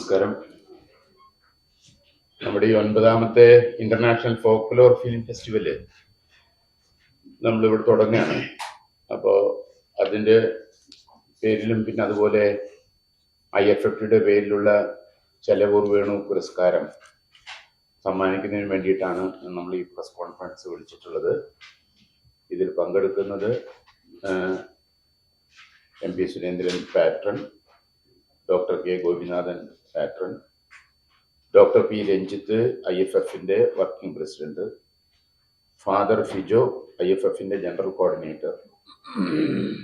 നമസ്കാരം. നമ്മുടെ ഈ 9ാമത്തെ ഇന്റർനാഷണൽ ഫോക്ലോർ ഫിലിം ഫെസ്റ്റിവല് നമ്മളിവിടെ തുടങ്ങുകയാണ്. അപ്പോൾ അതിൻ്റെ പേരിലും പിന്നെ അതുപോലെ IFFTയുടെ പേരിലുള്ള ചെലവൂർ വേണു പുരസ്കാരം സമ്മാനിക്കുന്നതിന് വേണ്ടിയിട്ടാണ് നമ്മൾ ഈ പ്രസ് കോൺഫറൻസ് വിളിച്ചിട്ടുള്ളത്. ഇതിൽ പങ്കെടുക്കുന്നത് MP Surendran patron, doctor K Gopinathan patron, doctor P Ranjith IFFന്റെ വർക്കിംഗ് പ്രസിഡന്റ്, ഫാദർ ഫിജോ IFFന്റെ ജനറൽ കോർഡിനേറ്റർ,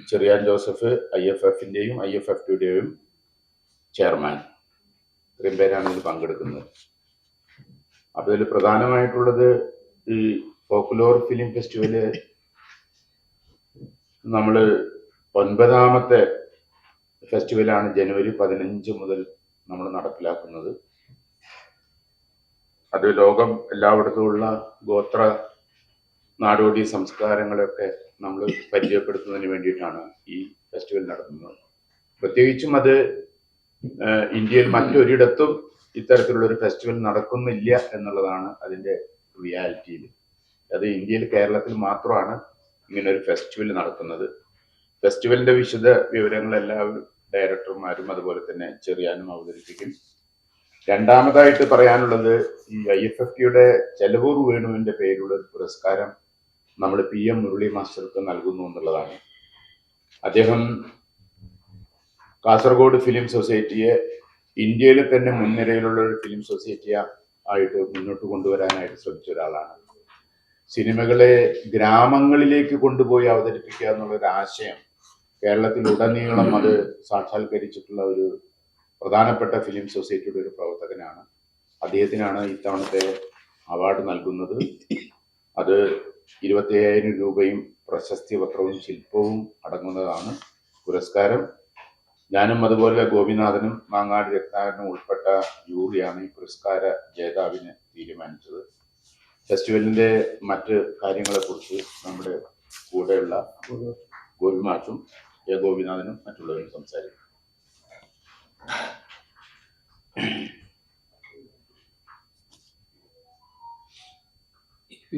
ചെറിയാൻ ജോസഫ് IFFന്റെയും IFFTയുടെയും ചെയർമാൻ. ഇത്രയും പേരാണ് ഇതിൽ പങ്കെടുക്കുന്നത്. അപ്പോൾ ഇതിൽ പ്രധാനമായിട്ടുള്ളത് ഈ ഫോക്ലോർ ഫിലിം ഫെസ്റ്റിവല് നമ്മൾ 9ാമത്തെ ഫെസ്റ്റിവലാണ്. ജനുവരി 15 മുതൽ നമ്മൾ നടപ്പിലാക്കുന്നത്. അത് ലോകം എല്ലായിടത്തുമുള്ള ഗോത്ര നാടോടി സംസ്കാരങ്ങളൊക്കെ നമ്മൾ പരിചയപ്പെടുത്തുന്നതിന് വേണ്ടിയിട്ടാണ് ഈ ഫെസ്റ്റിവൽ നടത്തുന്നത്. പ്രത്യേകിച്ചും അത് ഇന്ത്യയിൽ മറ്റൊരിടത്തും ഇത്തരത്തിലുള്ളൊരു ഫെസ്റ്റിവൽ നടക്കുന്നില്ല എന്നുള്ളതാണ് അതിൻ്റെ റിയാലിറ്റിയിൽ. അത് ഇന്ത്യയിൽ കേരളത്തിൽ മാത്രമാണ് ഇങ്ങനൊരു ഫെസ്റ്റിവൽ നടക്കുന്നത്. ഫെസ്റ്റിവലിൻ്റെ വിശദ വിവരങ്ങളെല്ലാവരും ഡയറക്ടർമാരും അതുപോലെ തന്നെ ചെറിയാനും അവതരിപ്പിക്കും. രണ്ടാമതായിട്ട് പറയാനുള്ളത് ഈ IFFTയുടെ ചെലവൂർ വേണുവിൻ്റെ പേരിലുള്ള ഒരു പുരസ്കാരം നമ്മൾ PM മുരളി മാസ്റ്റർക്ക് നൽകുന്നു എന്നുള്ളതാണ്. അദ്ദേഹം കാസർഗോഡ് ഫിലിം സൊസൈറ്റിയെ ഇന്ത്യയിലെ തന്നെ മുൻനിരയിലുള്ള ഒരു ഫിലിം സൊസൈറ്റി ആയിട്ട് മുന്നോട്ട് കൊണ്ടുവരാനായിട്ട് ശ്രമിച്ച ഒരാളാണ്. സിനിമകളെ ഗ്രാമങ്ങളിലേക്ക് കൊണ്ടുപോയി അവതരിപ്പിക്കുക എന്നുള്ളൊരു ആശയം കേരളത്തിലുടനീളം അത് സാക്ഷാത്കരിച്ചിട്ടുള്ള ഒരു പ്രധാനപ്പെട്ട ഫിലിം സൊസൈറ്റിയുടെ ഒരു പ്രവർത്തകനാണ്. അദ്ദേഹത്തിനാണ് ഇത്തവണത്തെ അവാർഡ് നൽകുന്നത്. അത് 25,000 രൂപയും പ്രശസ്തി പത്രവും ശില്പവും അടങ്ങുന്നതാണ് പുരസ്കാരം. ഞാനും അതുപോലെ ഗോപിനാഥനും മാങ്ങാട് രത്നാകരനും ഉൾപ്പെട്ട ജൂറിയാണ് ഈ പുരസ്കാര ജേതാവിനെ തീരുമാനിച്ചത്. ഫെസ്റ്റിവലിൻ്റെ മറ്റ് കാര്യങ്ങളെക്കുറിച്ച് നമ്മുടെ കൂടെയുള്ള ഗോപിമാഷും ഗോപിനാഥനും മറ്റുള്ളവരും സംസാരിക്കും.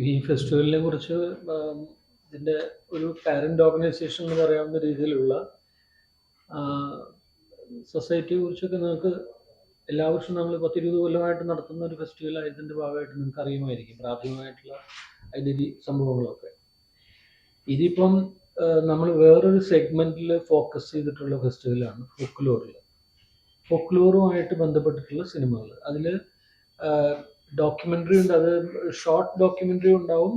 ഈ ഫെസ്റ്റിവലിനെ കുറിച്ച് ഇതിൻ്റെ ഒരു പാരന്റ് ഓർഗനൈസേഷൻ എന്ന് പറയാവുന്ന രീതിയിലുള്ള സൊസൈറ്റിയെ കുറിച്ചൊക്കെ നിങ്ങൾക്ക് എല്ലാ വർഷവും നമ്മൾ 10-20 കൊല്ലമായിട്ട് നടത്തുന്ന ഒരു ഫെസ്റ്റിവൽ ഇതിൻ്റെ ഭാഗമായിട്ട് നിങ്ങൾക്ക് അറിയുമായിരിക്കും പ്രാഥമികമായിട്ടുള്ള അതിൻ്റെ സംഭവങ്ങളൊക്കെ. ഇതിപ്പം നമ്മൾ വേറൊരു സെഗ്മെന്റിൽ ഫോക്കസ് ചെയ്തിട്ടുള്ള ഫെസ്റ്റിവലാണ് ഫോക്ലോറുമായിട്ട് ബന്ധപ്പെട്ടിട്ടുള്ള സിനിമകൾ. അതിൽ ഡോക്യുമെൻ്ററി ഉണ്ട്, അത് ഷോർട്ട് ഡോക്യുമെൻ്ററി ഉണ്ടാവും,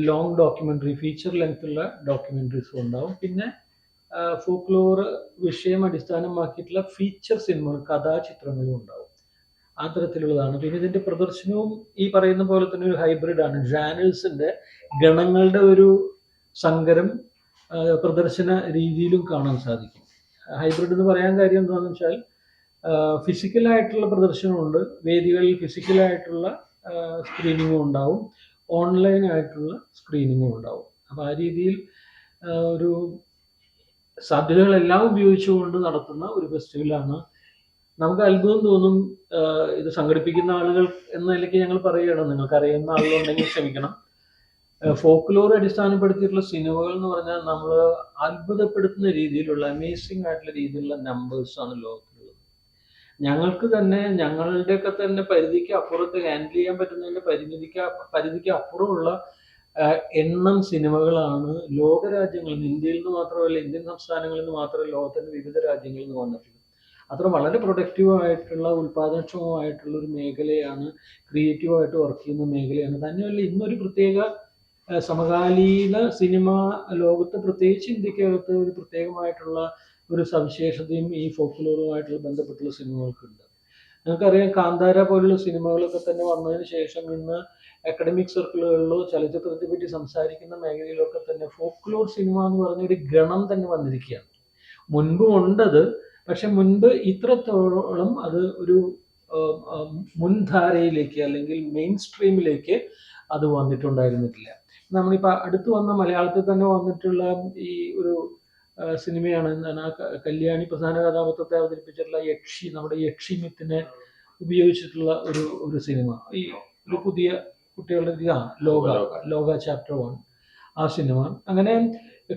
ലോങ് ഡോക്യുമെൻ്ററി ഫീച്ചർ ലെങ്ത്തുള്ള ഡോക്യുമെൻ്ററീസും ഉണ്ടാവും, പിന്നെ ഫോക്ലോർ വിഷയം അടിസ്ഥാനമാക്കിയിട്ടുള്ള ഫീച്ചർ സിനിമകൾ കഥാചിത്രങ്ങളും ഉണ്ടാവും. ആ തരത്തിലുള്ളതാണ്. പിന്നെ ഇതിൻ്റെ പ്രദർശനവും ഈ പറയുന്ന പോലെ തന്നെ ഒരു ഹൈബ്രിഡാണ്. ജാനൽസിൻ്റെ ഗണങ്ങളുടെ ഒരു സങ്കരം പ്രദർശന രീതിയിലും കാണാൻ സാധിക്കും. ഹൈബ്രിഡ് എന്ന് പറയാൻ കാര്യം എന്താണെന്ന് വെച്ചാൽ ഫിസിക്കലായിട്ടുള്ള പ്രദർശനമുണ്ട്, വേദികളിൽ ഫിസിക്കലായിട്ടുള്ള സ്ക്രീനിങ്ങും ഉണ്ടാവും, ഓൺലൈനായിട്ടുള്ള സ്ക്രീനിങ്ങും ഉണ്ടാവും. അപ്പോൾ ആ രീതിയിൽ ഒരു സാധ്യതകളെല്ലാം ഉപയോഗിച്ചുകൊണ്ട് നടത്തുന്ന ഒരു ഫെസ്റ്റിവലാണ്. നമുക്ക് അത്ഭുതം തോന്നും. ഇത് സംഘടിപ്പിക്കുന്ന ആളുകൾ എന്ന നിലയ്ക്ക് ഞങ്ങൾ പറയുകയാണ്, നിങ്ങൾക്ക് അറിയുന്ന ആളുകളുണ്ടെങ്കിൽ ക്ഷമിക്കണം. ഫോക്ലോർ അടിസ്ഥാനപ്പെടുത്തിയിട്ടുള്ള സിനിമകൾ എന്ന് പറഞ്ഞാൽ നമ്മൾ അത്ഭുതപ്പെടുത്തുന്ന രീതിയിലുള്ള അമേസിംഗ് ആയിട്ടുള്ള രീതിയിലുള്ള നമ്പേഴ്സാണ് ലോകത്തിലുള്ളത്. ഞങ്ങൾക്ക് തന്നെ ഞങ്ങളുടെയൊക്കെ തന്നെ പരിധിക്ക് അപ്പുറത്ത് ഹാൻഡിൽ ചെയ്യാൻ പറ്റുന്നതിൻ്റെ പരിധിക്ക് അപ്പുറമുള്ള എണ്ണം സിനിമകളാണ് ലോകരാജ്യങ്ങളിൽ നിന്ന്, ഇന്ത്യയിൽ നിന്ന് മാത്രമല്ല ഇന്ത്യൻ സംസ്ഥാനങ്ങളിൽ നിന്ന് മാത്രമല്ല ലോകത്തിൻ്റെ വിവിധ രാജ്യങ്ങളിൽ നിന്ന് വന്നിട്ടുള്ളത്. അത്ര വളരെ പ്രൊഡക്റ്റീവായിട്ടുള്ള ഉൽപ്പാദനക്ഷമമായിട്ടുള്ള ഒരു മേഖലയാണ്, ക്രിയേറ്റീവായിട്ട് വർക്ക് ചെയ്യുന്ന മേഖലയാണ്. തന്നെയല്ല ഇന്നൊരു പ്രത്യേക സമകാലീന സിനിമ ലോകത്ത് പ്രത്യേകിച്ച് ഇന്ത്യക്കകത്ത് ഒരു പ്രത്യേകമായിട്ടുള്ള ഒരു സവിശേഷതയും ഈ ഫോക്ലോറുമായിട്ടുള്ള ബന്ധപ്പെട്ടുള്ള സിനിമകൾക്കുണ്ട്. നമുക്കറിയാം കാന്താര പോലുള്ള സിനിമകളൊക്കെ തന്നെ വന്നതിന് ശേഷം ഇന്ന് അക്കാഡമിക് സർക്കിളുകളിലോ ചലച്ചിത്രത്തെ പറ്റി സംസാരിക്കുന്ന മേഖലയിലൊക്കെ തന്നെ ഫോക്ലോർ സിനിമ എന്ന് പറഞ്ഞൊരു ഗണം തന്നെ വന്നിരിക്കുകയാണ്. മുൻപും ഉണ്ടത്, പക്ഷെ മുൻപ് ഇത്രത്തോളം അത് ഒരു മുൻധാരയിലേക്ക് അല്ലെങ്കിൽ മെയിൻ സ്ട്രീമിലേക്ക് അത് വന്നിട്ടുണ്ടായിരുന്നിട്ടില്ല. നമ്മളിപ്പോൾ അടുത്ത് വന്ന മലയാളത്തിൽ തന്നെ വന്നിട്ടുള്ള ഈ ഒരു സിനിമയാണ്. എന്താണ് കല്യാണി പ്രധാന കഥാപാത്രത്തെ അവതരിപ്പിച്ചിട്ടുള്ള യക്ഷി, നമ്മുടെ യക്ഷി മിത്തിനെ ഉപയോഗിച്ചിട്ടുള്ള ഒരു ഒരു സിനിമ. ഈ ഒരു പുതിയ കുട്ടികളുടെ ലോക ലോക ചാപ്റ്റർ 1 ആ സിനിമ. അങ്ങനെ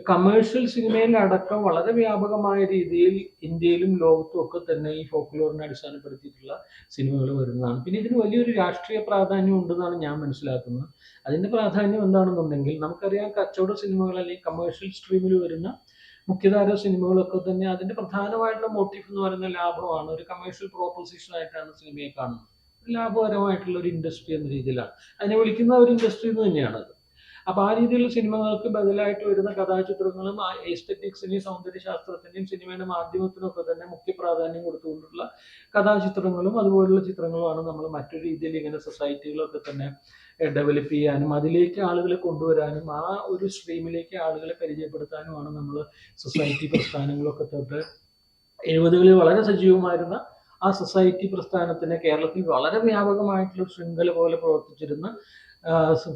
കമേഴ്ഷ്യൽ സിനിമയിലടക്കം വളരെ വ്യാപകമായ രീതിയിൽ ഇന്ത്യയിലും ലോകത്തും ഒക്കെ തന്നെ ഈ ഫോക്ലോറിനെ അടിസ്ഥാനപ്പെടുത്തിയിട്ടുള്ള സിനിമകൾ വരുന്നതാണ്. പിന്നെ ഇതിന് വലിയൊരു രാഷ്ട്രീയ പ്രാധാന്യം ഉണ്ടെന്നാണ് ഞാൻ മനസ്സിലാക്കുന്നത്. അതിന്റെ പ്രാധാന്യം എന്താണെന്നുണ്ടെങ്കിൽ, നമുക്കറിയാം കച്ചവട സിനിമകൾ അല്ലെങ്കിൽ കമേഴ്ഷ്യൽ സ്ട്രീമിൽ വരുന്ന മുഖ്യധാര സിനിമകളൊക്കെ തന്നെ അതിന്റെ പ്രധാനമായിട്ടുള്ള മോട്ടീവ് എന്ന് പറയുന്ന ലാഭമാണ്. ഒരു കമേഴ്ഷ്യൽ പ്രോപ്പോസിഷൻ ആയിട്ടാണ് സിനിമയെ കാണുന്നത്. ലാഭകരമായിട്ടുള്ള ഒരു ഇൻഡസ്ട്രി എന്ന രീതിയിലാണ് അതിനെ വിളിക്കുന്ന ഒരു ഇൻഡസ്ട്രി എന്ന് തന്നെയാണ് അത്. അപ്പൊ ആ രീതിയിലുള്ള സിനിമകൾക്ക് ബദലായിട്ട് വരുന്ന കഥാചിത്രങ്ങളും ആ എസ്തെറ്റിക്സിനെയും സൗന്ദര്യശാസ്ത്രത്തിന്റെയും സിനിമയുടെ മാധ്യമത്തിനും ഒക്കെ തന്നെ മുഖ്യ പ്രാധാന്യം കൊടുത്തുകൊണ്ടുള്ള കഥാചിത്രങ്ങളും അതുപോലുള്ള ചിത്രങ്ങളുമാണ് നമ്മൾ മറ്റൊരു രീതിയിൽ ഇങ്ങനെ സൊസൈറ്റികളൊക്കെ തന്നെ ഡെവലപ്പ് ചെയ്യാനും അതിലേക്ക് ആളുകളെ കൊണ്ടുവരാനും ആ ഒരു സ്ട്രീമിലേക്ക് ആളുകളെ പരിചയപ്പെടുത്താനുമാണ് നമ്മൾ സൊസൈറ്റി പ്രസ്ഥാനങ്ങളൊക്കെ തൊട്ട് 70കളിൽ വളരെ സജീവമായിരുന്ന ആ സൊസൈറ്റി പ്രസ്ഥാനത്തിന് കേരളത്തിൽ വളരെ വ്യാപകമായിട്ടുള്ള ശൃംഖല പോലെ പ്രവർത്തിച്ചിരുന്ന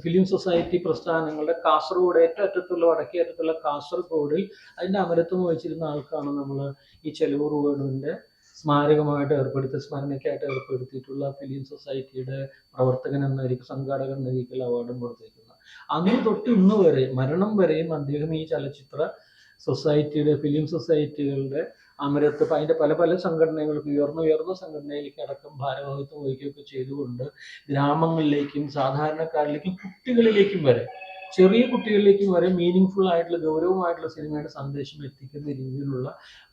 ഫിലിം സൊസൈറ്റി പ്രസ്ഥാനങ്ങളുടെ കാസർഗോഡ് ഏറ്റവും അറ്റത്തുള്ള വടക്കേ അറ്റത്തുള്ള കാസർഗോഡിൽ അതിൻ്റെ അമരത്വം വഹിച്ചിരുന്ന ആൾക്കാണ് നമ്മൾ ഈ ചെലവൂർ വേണുവിൻ്റെ സ്മാരകമായിട്ട് സ്മരണയ്ക്കായിട്ട് ഏർപ്പെടുത്തിയിട്ടുള്ള ഫിലിം സൊസൈറ്റിയുടെ പ്രവർത്തകൻ എന്നൊരിക്കൽ സംഘാടകൻ എന്നൊരിക്കൽ അവാർഡും കൊടുത്തിരിക്കുന്നത്. അന്ന് തൊട്ട് ഇന്ന് വരെ മരണം വരെയും അദ്ദേഹം ഈ ചലച്ചിത്ര സൊസൈറ്റിയുടെ ഫിലിം സൊസൈറ്റികളുടെ അമരത്ത് അതിൻ്റെ പല പല സംഘടനകൾക്ക് ഉയർന്ന സംഘടനയിലേക്ക് അടക്കം ഭാരവാഹിത്വം വഹിക്കുകയൊക്കെ ചെയ്തുകൊണ്ട് ഗ്രാമങ്ങളിലേക്കും സാധാരണക്കാരിലേക്കും കുട്ടികളിലേക്കും വരെ ചെറിയ കുട്ടികളിലേക്കും വരെ മീനിങ് ഫുൾ ആയിട്ടുള്ള ഗൗരവമായിട്ടുള്ള സിനിമയുടെ സന്ദേശം എത്തിക്കുന്ന രീതിയിലുള്ള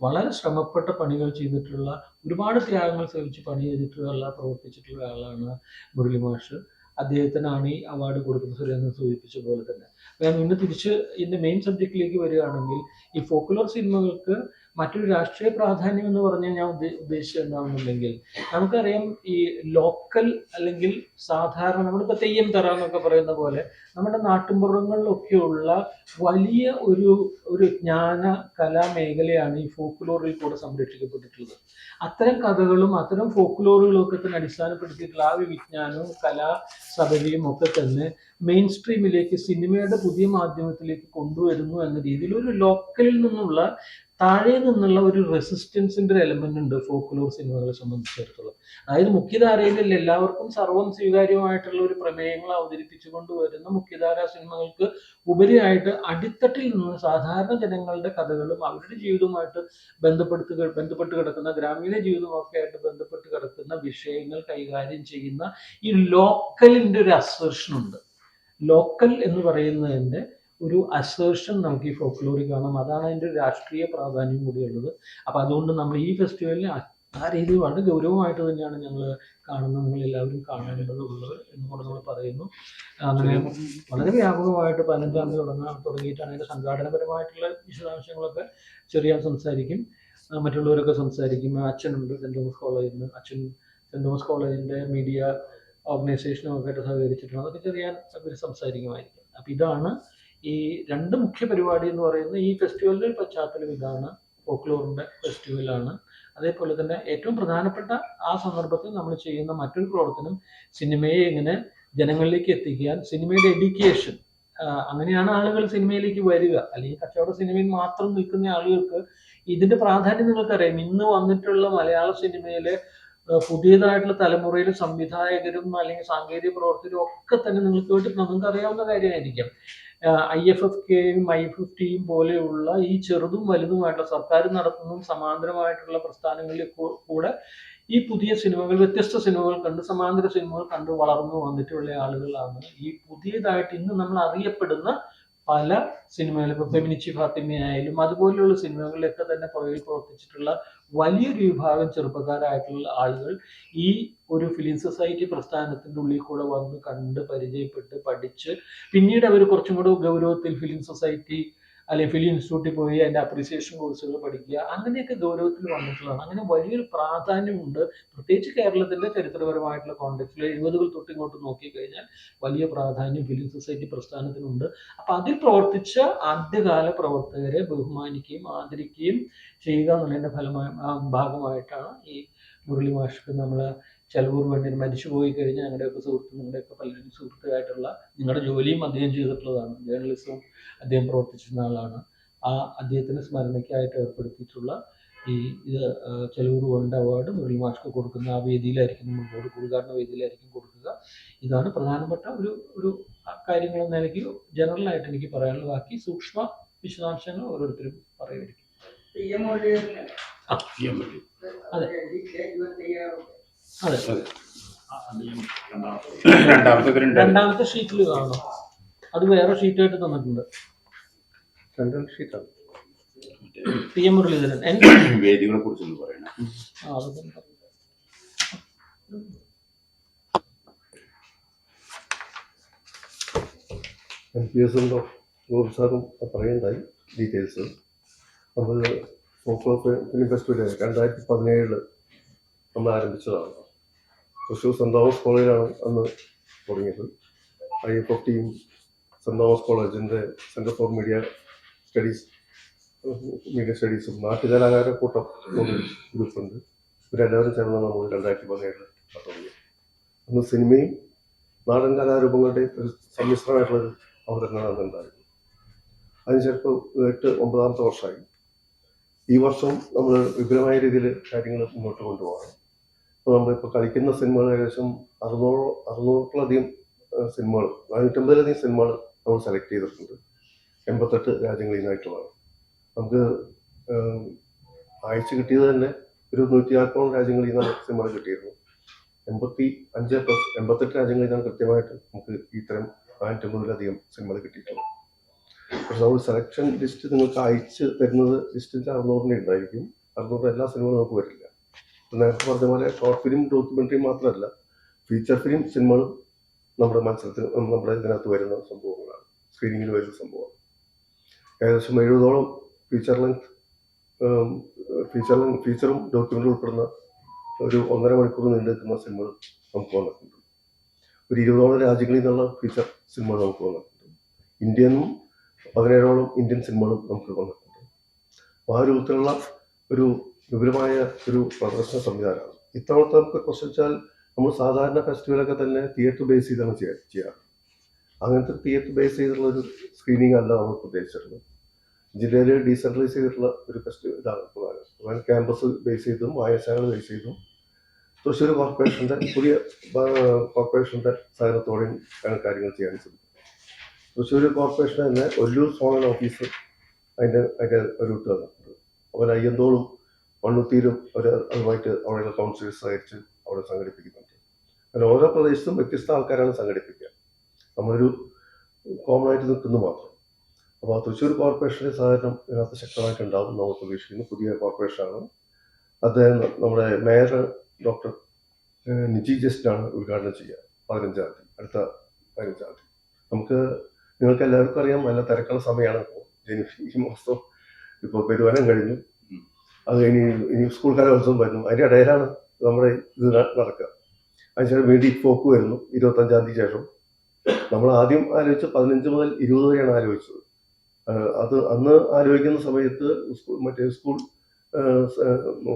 വളരെ ശ്രമപ്പെട്ട പണികൾ ചെയ്തിട്ടുള്ള ഒരുപാട് ത്യാഗങ്ങൾ സഹിച്ച് പണി ചെയ്തിട്ടുള്ള പ്രവർത്തിച്ചിട്ടുള്ള ആളാണ് മുരളി മാഷ്. അദ്ദേഹത്തിനാണ് ഈ അവാർഡ് കൊടുക്കുന്നത്, സുരേന്ദ്രൻ സൂചിപ്പിച്ച പോലെ തന്നെ. ഞാൻ ഇന്ന് തിരിച്ച് ഇതിൻ്റെ മെയിൻ സബ്ജക്റ്റിലേക്ക് വരികയാണെങ്കിൽ, ഈ ഫോക്കുലർ സിനിമകൾക്ക് മറ്റൊരു രാഷ്ട്രീയ പ്രാധാന്യം എന്ന് പറഞ്ഞാൽ ഞാൻ ഉദ്ദേശിച്ചത് എന്താണെന്നുണ്ടെങ്കിൽ, നമുക്കറിയാം ഈ ലോക്കൽ അല്ലെങ്കിൽ സാധാരണ നമ്മളിപ്പോൾ തെയ്യം തറ എന്നൊക്കെ പറയുന്ന പോലെ നമ്മുടെ നാട്ടിൻപുറങ്ങളിലൊക്കെയുള്ള വലിയ ഒരു ജ്ഞാന കലാ മേഖലയാണ് ഈ ഫോക്ലോറിൽ കൂടെ സംരക്ഷിക്കപ്പെട്ടിട്ടുള്ളത്. അത്തരം കഥകളും അത്തരം ഫോക്ലോറുകളും ഒക്കെ തന്നെ അടിസ്ഥാനപ്പെടുത്തിയിട്ടുള്ള ആ വിജ്ഞാനവും കലാ സഭയും ഒക്കെ തന്നെ മെയിൻ സ്ട്രീമിലേക്ക് സിനിമയുടെ പുതിയ മാധ്യമത്തിലേക്ക് കൊണ്ടുവരുന്നു എന്ന രീതിയിൽ ഒരു ലോക്കലിൽ നിന്നുള്ള താഴെ നിന്നുള്ള ഒരു റെസിസ്റ്റൻസിന്റെ ഒരു എലമെന്റ് ഉണ്ട് ഫോക്ലോർ സിനിമകളെ സംബന്ധിച്ചിടത്തോളം. അതായത് മുഖ്യധാരയിൽ എല്ലാവർക്കും സർവ്വം സ്വീകാര്യമായിട്ടുള്ള ഒരു പ്രമേയങ്ങൾ അവതരിപ്പിച്ചുകൊണ്ട് വരുന്ന മുഖ്യധാര സിനിമകൾക്ക് ഉപരിയായിട്ട് അടിത്തട്ടിൽ നിന്ന് സാധാരണ ജനങ്ങളുടെ കഥകളും അവരുടെ ജീവിതവുമായിട്ട് ബന്ധപ്പെട്ട് കിടക്കുന്ന ഗ്രാമീണ ജീവിതമൊക്കെ ആയിട്ട് ബന്ധപ്പെട്ട് കിടക്കുന്ന വിഷയങ്ങൾ കൈകാര്യം ചെയ്യുന്ന ഈ ലോക്കലിന്റെ ഒരു അസേർഷൻ ഉണ്ട്. ലോക്കൽ എന്ന് പറയുന്നതിന്റെ ഒരു അസേർഷൻ നമുക്ക് ഈ ഫോക്ലോറിൽ കാണാം. അതാണ് അതിൻ്റെ ഒരു രാഷ്ട്രീയ പ്രാധാന്യം കൂടിയുള്ളത്. അപ്പം അതുകൊണ്ട് നമ്മൾ ഈ ഫെസ്റ്റിവലിൽ ആ രീതിയിൽ വളരെ ഗൗരവമായിട്ട് തന്നെയാണ് ഞങ്ങൾ കാണുന്നത്. നിങ്ങൾ എല്ലാവരും കാണേണ്ടതുള്ളത് എന്നുകൂടെ നമ്മൾ പറയുന്നു. അങ്ങനെ വളരെ വ്യാപകമായിട്ട് 15-ാം തീയതി തുടങ്ങിയിട്ടാണ് അതിൻ്റെ സംഘാടനപരമായിട്ടുള്ള വിശദാംശങ്ങളൊക്കെ ചെറിയാൻ സംസാരിക്കും, മറ്റുള്ളവരൊക്കെ സംസാരിക്കും. അച്ഛനുണ്ട് സെൻറ് തോമസ് കോളേജിൽ നിന്ന്. അച്ഛൻ സെൻറ് തോമസ് കോളേജിൻ്റെ മീഡിയ ഓർഗനൈസേഷനും ഒക്കെ ആയിട്ട് സഹകരിച്ചിട്ടുണ്ട്. അതൊക്കെ ചെറിയാൻ അവർ സംസാരിക്കുമായിരിക്കും. അപ്പം ഇതാണ് ഈ രണ്ട് മുഖ്യ പരിപാടി എന്ന് പറയുന്നത്. ഈ ഫെസ്റ്റിവലിൻ്റെ പശ്ചാത്തലം ഇതാണ്, ഫോക്ലോറിൻ്റെ ഫെസ്റ്റിവലാണ്. അതേപോലെ തന്നെ ഏറ്റവും പ്രധാനപ്പെട്ട ആ സന്ദർഭത്തിൽ നമ്മൾ ചെയ്യുന്ന മറ്റൊരു പ്രവർത്തനം സിനിമയെ എങ്ങനെ ജനങ്ങളിലേക്ക് എത്തിക്കാൻ, സിനിമയുടെ എഡ്യൂക്കേഷൻ. അങ്ങനെയാണ് ആളുകൾ സിനിമയിലേക്ക് വരിക. അല്ലെങ്കിൽ കച്ചവട സിനിമയിൽ മാത്രം നിൽക്കുന്ന ആളുകൾക്ക് ഇതിന്റെ പ്രാധാന്യം നിങ്ങൾക്കറിയാം. ഇന്ന് വന്നിട്ടുള്ള മലയാള സിനിമയിലെ പുതിയതായിട്ടുള്ള തലമുറയിലെ സംവിധായകരും അല്ലെങ്കിൽ സാങ്കേതിക പ്രവർത്തകരും ഒക്കെ തന്നെ നിങ്ങൾ കേട്ടിട്ടുണ്ട്, നിങ്ങൾക്ക് അറിയാവുന്ന കാര്യമായിരിക്കും. IFFKയും IFFTയും പോലെയുള്ള ഈ ചെറുതും വലുതുമായിട്ടുള്ള സർക്കാർ നടത്തുന്നതും സമാന്തരമായിട്ടുള്ള പ്രസ്ഥാനങ്ങളിൽ കൂടെ ഈ പുതിയ സിനിമകൾ, വ്യത്യസ്ത സിനിമകൾ കണ്ട്, സമാന്തര സിനിമകൾ കണ്ട് വളർന്നു വന്നിട്ടുള്ള ആളുകളാണ് ഈ പുതിയതായിട്ട് ഇന്ന് നമ്മൾ അറിയപ്പെടുന്ന പല സിനിമകൾ. ഇപ്പോൾ ഫെമിനിച്ചി ഫാത്തിമ ആയാലും അതുപോലെയുള്ള സിനിമകളിലൊക്കെ തന്നെ പുറകിൽ പ്രവർത്തിച്ചിട്ടുള്ള വലിയൊരു വിഭാഗം ചെറുപ്പക്കാരായിട്ടുള്ള ആളുകൾ ഈ ഒരു ഫിലിം സൊസൈറ്റി പ്രസ്ഥാനത്തിൻ്റെ ഉള്ളിൽ കൂടെ വന്ന് കണ്ട് പരിചയപ്പെട്ട് പഠിച്ച് പിന്നീട് അവർ കുറച്ചും കൂടെ ഗൗരവത്തിൽ ഫിലിം സൊസൈറ്റി അല്ലെങ്കിൽ ഫിലിം ഇൻസ്റ്റിറ്റ്യൂട്ടിൽ പോയി അതിൻ്റെ അപ്രീസിയേഷൻ കോഴ്സുകൾ പഠിക്കുക, അങ്ങനെയൊക്കെ ഗൗരവത്തിൽ വന്നിട്ടുള്ളതാണ്. അങ്ങനെ വലിയൊരു പ്രാധാന്യമുണ്ട്, പ്രത്യേകിച്ച് കേരളത്തിൻ്റെ ചരിത്രപരമായിട്ടുള്ള കോണ്ടെക്സ്റ്റിൽ 70കൾ തൊട്ട് ഇങ്ങോട്ട് നോക്കിക്കഴിഞ്ഞാൽ വലിയ പ്രാധാന്യം ഫിലിം സൊസൈറ്റി പ്രസ്ഥാനത്തിനുണ്ട്. അപ്പം അതിൽ പ്രവർത്തിച്ച ആദ്യകാല പ്രവർത്തകരെ ബഹുമാനിക്കുകയും ആദരിക്കുകയും ചെയ്യുക എന്നുള്ളതിൻ്റെ ഭാഗമായിട്ടാണ് ഈ മുരളി മാഷ്ക്ക് നമ്മൾ ചെലവൂർ വേണ്ടി മരിച്ചുപോയി കഴിഞ്ഞാൽ ഞങ്ങളുടെയൊക്കെ സുഹൃത്ത്, നിങ്ങളുടെയൊക്കെ പലരും സുഹൃത്തുമായിട്ടുള്ള നിങ്ങളുടെ ജോലിയും അദ്ദേഹം ചെയ്തിട്ടുള്ളതാണ്. ജേർണലിസവും അദ്ദേഹം പ്രവർത്തിച്ചിരുന്ന ആളാണ്. ആ അദ്ദേഹത്തിൻ്റെ സ്മരണയ്ക്കായിട്ട് ഏർപ്പെടുത്തിയിട്ടുള്ള ഇത് ചെലവൂർ വേൾഡ് അവാർഡ് മുരളി മാഷ്ക്ക് കൊടുക്കുന്ന ആ വേദിയിലായിരിക്കും നമ്മൾ ബോർഡ് ഉദ്ഘാടന വേദിയിലായിരിക്കും കൊടുക്കുക. ഇതാണ് പ്രധാനപ്പെട്ട ഒരു കാര്യങ്ങൾ എന്ന നിലയ്ക്ക് ജനറലായിട്ട് എനിക്ക് പറയാനുള്ള. ബാക്കി സൂക്ഷ്മ വിശദാംശങ്ങൾ ഓരോരുത്തരും പറയുമായിരിക്കും. അതെ അതെ രണ്ടാമത്തെ ഷീറ്റിൽ കാണണം. അത് വേറെ ഷീറ്റായിട്ട് തന്നിട്ടുണ്ട്. പി എം മുരളീധരൻ വേദികളെ കുറിച്ചൊന്ന് പറയണം. NPS ഗോപി സാറും പറയുണ്ടായി ഡീറ്റെയിൽസ്. നമ്മൾ ഫോക്ലോർ ഫിലിം ഫെസ്റ്റിവൽ 2017 നമ്മൾ ആരംഭിച്ചതാണ്. തൃശ്ശൂർ സെൻറ് തോമസ് കോളേജിലാണ് അന്ന് തുടങ്ങിയത്. IFFTയും സെൻറ് തോമസ് കോളേജിൻ്റെ സെൻറ്റർ ഫോർ മീഡിയ സ്റ്റഡീസും നാട്ടുകലാകാര കൂട്ടം ഗ്രൂപ്പുണ്ട്. ഇവരെല്ലാവരും ചേർന്നാണ് നമ്മൾ 2017 തുടങ്ങി. അന്ന് സിനിമയും നാടൻ കലാരൂപങ്ങളുടെ ഒരു സമ്മിശ്രമായിട്ടുള്ളൊരു അവതരണമാണ് ഉണ്ടായിരുന്നു. അതിനുശേഷം 8-9 വർഷമായി. ഈ വർഷം നമ്മൾ വിപുലമായ രീതിയിൽ കാര്യങ്ങൾ മുന്നോട്ട് കൊണ്ടുപോകണം. ഇപ്പോൾ നമ്മളിപ്പോൾ കളിക്കുന്ന സിനിമകൾ ഏകദേശം 600-600-ലധികം സിനിമകൾ, 450-ലധികം സിനിമകൾ നമ്മൾ സെലക്ട് ചെയ്തിട്ടുണ്ട്. 88 രാജ്യങ്ങളിൽ നിന്നായിട്ടുള്ളതാണ്. നമുക്ക് അയച്ചു കിട്ടിയത് തന്നെ ഒരു 160 രാജ്യങ്ങളിൽ നിന്നാണ് സിനിമകൾ കിട്ടിയിരുന്നു. 88 രാജ്യങ്ങളിൽ നിന്നാണ് കൃത്യമായിട്ട് നമുക്ക് ഇത്തരം 450-ലധികം സിനിമകൾ കിട്ടിയിട്ടുള്ളത്. പക്ഷെ നമ്മൾ സെലക്ഷൻ ലിസ്റ്റ് നിങ്ങൾക്ക് അയച്ച് തരുന്നത് ലിസ്റ്റിൽ 600 ഉണ്ടായിരിക്കും. 600 എല്ലാ സിനിമകളും നമുക്ക് വരില്ല. നേരത്തെ പറഞ്ഞ പോലെ ഷോർട്ട് ഫിലിം, ഡോക്യുമെൻ്ററി മാത്രമല്ല, ഫീച്ചർ ഫിലിം സിനിമകളും നമ്മുടെ മത്സരത്തിൽ നമ്മുടെ ഇതിനകത്ത് വരുന്ന സംഭവങ്ങളാണ്, സ്ക്രീനിങ്ങിൽ വരുന്ന സംഭവമാണ്. ഏകദേശം 70ഓളം ഫീച്ചറും ഡോക്യുമെൻ്ററി ഉൾപ്പെടുന്ന ഒരു 1.5 മണിക്കൂർ നീണ്ടു നിൽക്കുന്ന സിനിമകൾ നമുക്ക് വന്നിട്ടുണ്ട്. ഒരു 20ഓളം രാജ്യങ്ങളിൽ നിന്നുള്ള ഫീച്ചർ സിനിമകൾ നമുക്ക് വന്നിട്ടുണ്ട്. ഇന്ത്യനും 17ഓളം ഇന്ത്യൻ സിനിമകളും നമുക്ക് വന്നിട്ടുണ്ട്. അപ്പോൾ ആ രൂപത്തിലുള്ള ഒരു വിപുലമായ ഒരു പ്രദർശന സംവിധാനമാണ്. ഇത്തവണത്തെ നമുക്ക് പ്രശ്നിച്ചാൽ നമ്മൾ സാധാരണ ഫെസ്റ്റിവലൊക്കെ തന്നെ തിയേറ്റർ ബേസ് ചെയ്താണ് ചെയ്യാറ്. അങ്ങനത്തെ തിയേറ്റർ ബേസ് ചെയ്തിട്ടുള്ള ഒരു സ്ക്രീനിങ് അല്ല നമ്മൾ ഉദ്ദേശിച്ചിട്ടുള്ളത്. ജില്ലയിൽ ഡീസെൻട്രലൈസ് ചെയ്തിട്ടുള്ള ഒരു ഫെസ്റ്റിവൽ ഇതാണ് പ്രധാനം. ക്യാമ്പസ് ബേസ് ചെയ്തും വായനശാലകൾ ബേസ് ചെയ്തും തൃശ്ശൂർ കോർപ്പറേഷൻ്റെ പുതിയ കോർപ്പറേഷൻ്റെ സഹകരണത്തോടെയും ആണ് കാര്യങ്ങൾ ചെയ്യാൻ ശ്രമിക്കുന്നത്. തൃശ്ശൂർ കോർപ്പറേഷൻ തന്നെ ഒല്ലൂർ സോണൽ ഓഫീസ് അതിൻ്റെ ഒരു ഇട്ട് തന്നിട്ടുണ്ട്. അവർ അയ്യന്തോളും മണ്ണുത്തിയിലും അതുമായിട്ട് അവിടെയുള്ള കൗൺസിലേഴ്സ് സഹകരിച്ച് അവിടെ സംഘടിപ്പിക്കുന്നുണ്ട്. അങ്ങനെ ഓരോ പ്രദേശത്തും വ്യത്യസ്ത ആൾക്കാരാണ് സംഘടിപ്പിക്കുക. നമ്മളൊരു കോമൺ ആയിട്ട് നിൽക്കുന്നു മാത്രം. അപ്പോൾ ആ തൃശ്ശൂർ കോർപ്പറേഷൻ്റെ സഹകരണം ഇതിനകത്ത് ശക്തമായിട്ടുണ്ടാവും നമ്മൾ പ്രതീക്ഷിക്കുന്നു. പുതിയ കോർപ്പറേഷനാണ്. അദ്ദേഹം നമ്മുടെ മേയർ ഡോക്ടർ നിജി ജസ്റ്റാണ് ഉദ്ഘാടനം ചെയ്യുക. 15-ാം തീയതി, അടുത്ത 15-ാം തീയതി. നിങ്ങൾക്ക് എല്ലാവർക്കും അറിയാം, നല്ല തിരക്കുള്ള സമയമാണ് ഇപ്പോൾ. ഈ മാസം ഇപ്പോൾ പെരുവനം കഴിഞ്ഞു, അത് ഇനി സ്കൂൾ കലോത്സവം വരുന്നു. അതിൻ്റെ ഇടയിലാണ് നമ്മുടെ ഇത് നടക്കുക. അതിനുശേഷം വീണ്ടും ഫോക്ക് വരുന്നു 25-ാം തീയതി ശേഷം. നമ്മൾ ആദ്യം ആലോചിച്ച് 15 മുതൽ 20 വരെയാണ് ആലോചിച്ചത്. അത് അന്ന് ആലോചിക്കുന്ന സമയത്ത് സ്കൂൾ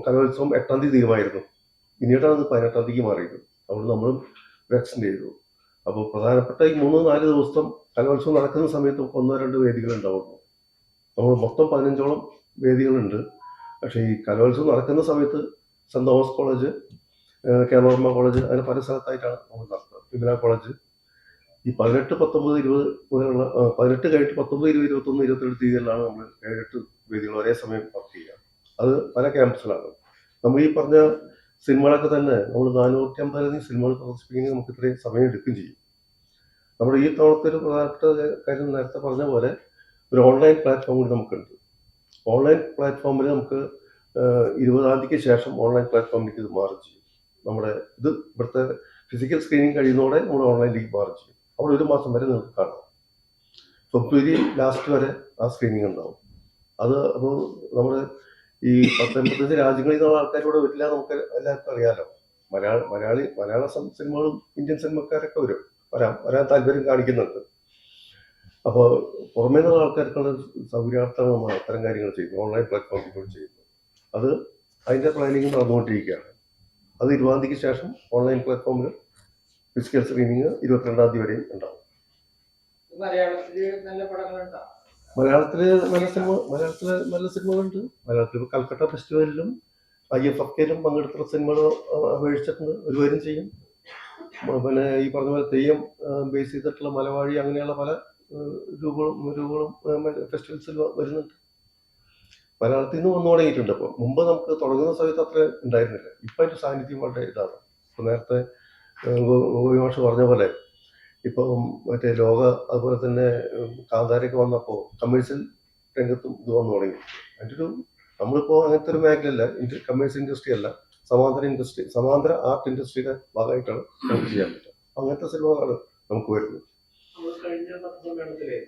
കലോത്സവം 8-ാം തീയതി തീരുമായിരുന്നു. പിന്നീടാണ് അത് 18-ാം തീയതിക്ക് മാറിയത്. അവിടെ നമ്മളും എക്സ്റ്റെൻഡ് ചെയ്തു. അപ്പോൾ പ്രധാനപ്പെട്ട ഈ 3-4 ദിവസം കലോത്സവം നടക്കുന്ന സമയത്ത് 1-2 വേദികൾ ഉണ്ടാവുള്ളൂ. നമ്മൾ മൊത്തം 15ഓളം വേദികളുണ്ട്. പക്ഷേ ഈ കലോത്സവം നടക്കുന്ന സമയത്ത് saint Thomas college, Keralavarma college, അങ്ങനെ പല സ്ഥലത്തായിട്ടാണ് നമ്മൾ നടത്തുന്നത്. വിമല കോളേജ് ഈ 18, 19, 20 മുതലുള്ള 18 കഴിഞ്ഞിട്ട് 19, 20, 21, 22 തീയതികളിലാണ് നമ്മൾ 7-8 വേദികൾ ഒരേ സമയം വർക്ക് ചെയ്യുക. അത് പല ക്യാമ്പസിലാണ്. നമ്മൾ ഈ പറഞ്ഞ സിനിമകളൊക്കെ തന്നെ നമ്മൾ 450 സിനിമകൾ പ്രദർശിപ്പിക്കുന്നത് നമുക്ക് ഇത്രയും സമയം എടുക്കുകയും ചെയ്യും. നമ്മുടെ ഈ തവണത്തെ ഒരു പ്രധാനപ്പെട്ട കാര്യം നേരത്തെ പറഞ്ഞ പോലെ ഒരു ഓൺലൈൻ പ്ലാറ്റ്ഫോം കൂടി നമുക്കുണ്ട്. ഓൺലൈൻ പ്ലാറ്റ്ഫോമിൽ നമുക്ക് 20-ാം തീയതിക്ക് ശേഷം ഓൺലൈൻ പ്ലാറ്റ്ഫോമിലേക്ക് ഇത് മാറും ചെയ്യും. നമ്മുടെ ഇവിടുത്തെ ഫിസിക്കൽ സ്ക്രീനിങ് കഴിയുന്നതോടെ നമ്മൾ ഓൺലൈനിലേക്ക് മാറും ചെയ്യും. അവിടെ 1 മാസം വരെ നിങ്ങൾക്ക് കാണാം. ഫെബ്രുവരി ലാസ്റ്റ് വരെ ആ സ്ക്രീനിങ് ഉണ്ടാവും. അപ്പോൾ നമ്മുടെ ഈ 10-85 രാജ്യങ്ങളിൽ നിന്നുള്ള ആൾക്കാരോട് വരില്ല, നമുക്ക് എല്ലാവർക്കും അറിയാലോ. മലയാള സിനിമകളും ഇന്ത്യൻ സിനിമക്കാരൊക്കെ വരാൻ താല്പര്യം കാണിക്കുന്നുണ്ട്. അപ്പോൾ പുറമേ നിന്നുള്ള ആൾക്കാർക്കുള്ള സൗകര്യാർത്ഥമാണ് നമ്മൾ അത്തരം കാര്യങ്ങൾ ചെയ്യുന്നത്, ഓൺലൈൻ പ്ലാറ്റ്ഫോമിൽ ചെയ്യുന്നത്. അതിൻ്റെ പ്ലാനിങ് നടന്നുകൊണ്ടിരിക്കുകയാണ്. അത് 20-ാം തീയതിക്ക് ശേഷം ഓൺലൈൻ പ്ലാറ്റ്ഫോമിൽ ഫിസിക്കൽ സ്ക്രീനിങ് 22-ാം തീയതി വരെയും ഉണ്ടാവും. മലയാളത്തിൽ നല്ല പടങ്ങളുണ്ടോ? മലയാളത്തില് നല്ല സിനിമകളുണ്ട്. മലയാളത്തിൽ ഇപ്പോൾ കൽക്കട്ട ഫെസ്റ്റിവലിലും IFFKയിലും പങ്കെടുത്ത സിനിമകൾ അപേക്ഷിച്ചിട്ടുണ്ട്. ഒരു വരും ചെയ്യും. പിന്നെ ഈ പറഞ്ഞ പോലെ തെയ്യം ബേസ് ചെയ്തിട്ടുള്ള മലവാഴി അങ്ങനെയുള്ള പല രൂപങ്ങളും ഫെസ്റ്റിവൽസിൽ വരുന്നുണ്ട്. മലയാളത്തിൽ നിന്ന് വന്നു തുടങ്ങിയിട്ടുണ്ട്. അപ്പോൾ മുമ്പ് നമുക്ക് തുടങ്ങുന്ന സമയത്ത് അത്ര ഉണ്ടായിരുന്നില്ല. ഇപ്പം അതിൻ്റെ സാന്നിധ്യം വളരെ ഇതാണ്. ഇപ്പോൾ നേരത്തെ ഗോപി പറഞ്ഞ പോലെ ഇപ്പം മറ്റേ ലോക അതുപോലെ തന്നെ കാന്താരയൊക്കെ വന്നപ്പോൾ കമേഴ്ഷ്യൽ രംഗത്തും ഇത് വന്നു തുടങ്ങി. അതിൻ്റെ ഒരു നമ്മളിപ്പോൾ അങ്ങനത്തെ ഒരു മേഖലയല്ല, കമേഴ്ഷ്യൽ ഇൻഡസ്ട്രി അല്ല, സമാന്തര ആർട്ട് ഇൻഡസ്ട്രിയുടെ ഭാഗമായിട്ടാണ് നമുക്ക് ചെയ്യാൻ പറ്റുക. അങ്ങനത്തെ സിനിമകളാണ് നമുക്ക് വരുന്നത്. കഴിഞ്ഞ പത്രസമ്മേളനത്തിലെ